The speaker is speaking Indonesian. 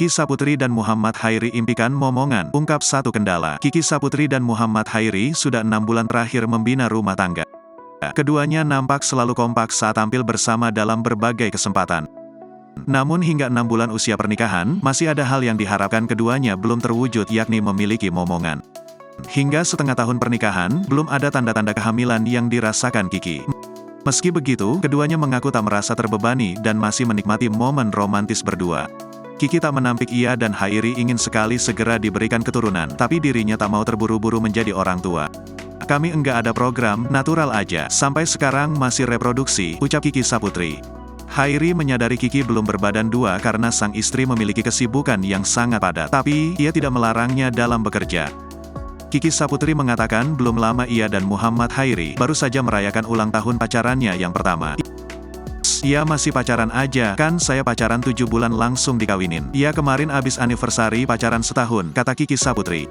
Kiki Saputri dan Muhammad Hairi impikan momongan, ungkap satu kendala. Kiki Saputri dan Muhammad Hairi sudah 6 bulan terakhir membina rumah tangga. Keduanya nampak selalu kompak saat tampil bersama dalam berbagai kesempatan. Namun hingga 6 bulan usia pernikahan, masih ada hal yang diharapkan keduanya belum terwujud, yakni memiliki momongan. Hingga setengah tahun pernikahan, belum ada tanda-tanda kehamilan yang dirasakan Kiki. Meski begitu, keduanya mengaku tak merasa terbebani dan masih menikmati momen romantis berdua. Kiki tak menampik ia dan Hairi ingin sekali segera diberikan keturunan, tapi dirinya tak mau terburu-buru menjadi orang tua. Kami enggak ada program, natural aja. Sampai sekarang masih reproduksi, ucap Kiki Saputri. Hairi menyadari Kiki belum berbadan dua karena sang istri memiliki kesibukan yang sangat padat, tapi ia tidak melarangnya dalam bekerja. Kiki Saputri mengatakan belum lama ia dan Muhammad Hairi baru saja merayakan ulang tahun pacarannya yang pertama. "Ia masih pacaran aja, kan saya pacaran 7 bulan langsung dikawinin. Ia kemarin abis anniversary pacaran setahun," kata Kiki Saputri.